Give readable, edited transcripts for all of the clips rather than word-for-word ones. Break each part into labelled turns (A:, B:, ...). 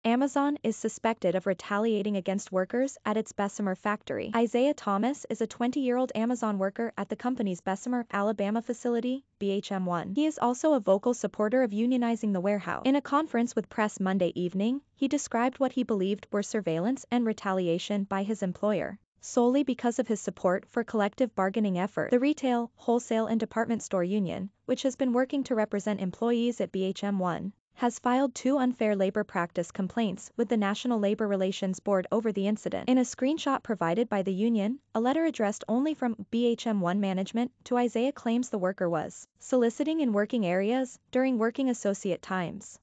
A: Amazon is suspected of retaliating against workers at its Bessemer factory. Isaiah Thomas is a 20-year-old Amazon worker at the company's Bessemer, Alabama facility, BHM1. He is also a vocal supporter of unionizing the warehouse. In a conference with press Monday evening, he described what he believed were surveillance and retaliation by his employer, solely because of his support for collective bargaining effort. The Retail, Wholesale and Department Store Union, which has been working to represent employees at BHM1, has filed 2 unfair labor practice complaints with the National Labor Relations Board over the incident. In a screenshot provided by the union, a letter addressed only from BHM1 management to Isaiah claims the worker was soliciting in working areas during working associate times.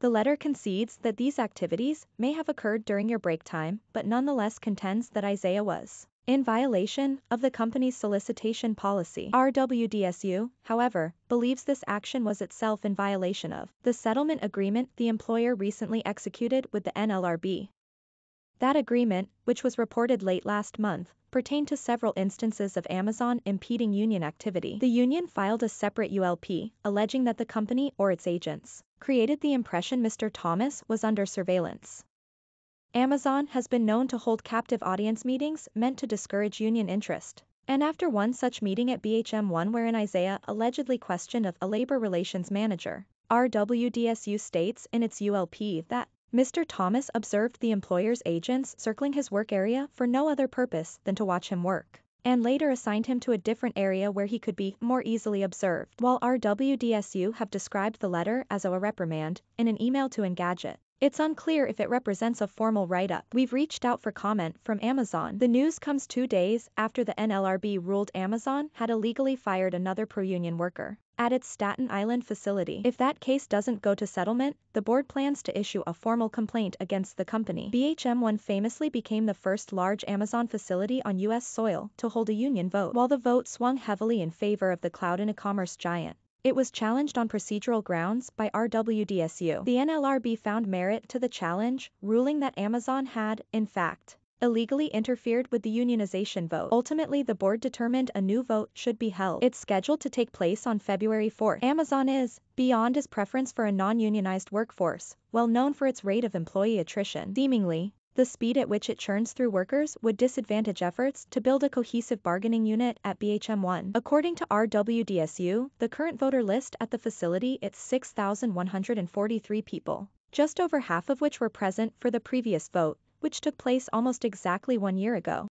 A: The letter concedes that these activities may have occurred during your break time, but nonetheless contends that Isaiah was in violation of the company's solicitation policy. RWDSU, however, believes this action was itself in violation of the settlement agreement the employer recently executed with the NLRB. That agreement, which was reported late last month, pertained to several instances of Amazon impeding union activity. The union filed a separate ULP, alleging that the company or its agents created the impression Mr. Thomas was under surveillance. Amazon has been known to hold captive audience meetings meant to discourage union interest. And after one such meeting at BHM1 wherein Isaiah allegedly questioned of a labor relations manager, RWDSU states in its ULP that Mr. Thomas observed the employer's agents circling his work area for no other purpose than to watch him work, and later assigned him to a different area where he could be more easily observed. While RWDSU have described the letter as a reprimand in an email to Engadget, it's unclear if it represents a formal write-up. We've reached out for comment from Amazon. The news comes 2 days after the NLRB ruled Amazon had illegally fired another pro-union worker at its Staten Island facility. If that case doesn't go to settlement, the board plans to issue a formal complaint against the company. BHM1 famously became the first large Amazon facility on U.S. soil to hold a union vote. While the vote swung heavily in favor of the cloud and e-commerce giant, it was challenged on procedural grounds by RWDSU. The NLRB found merit to the challenge, ruling that Amazon had, in fact, illegally interfered with the unionization vote. Ultimately, the board determined a new vote should be held. It's scheduled to take place on February 4. Amazon is, beyond its preference for a non-unionized workforce, well known for its rate of employee attrition. Seemingly, the speed at which it churns through workers would disadvantage efforts to build a cohesive bargaining unit at BHM1. According to RWDSU, the current voter list at the facility is 6,143 people, just over half of which were present for the previous vote, which took place almost exactly 1 year ago.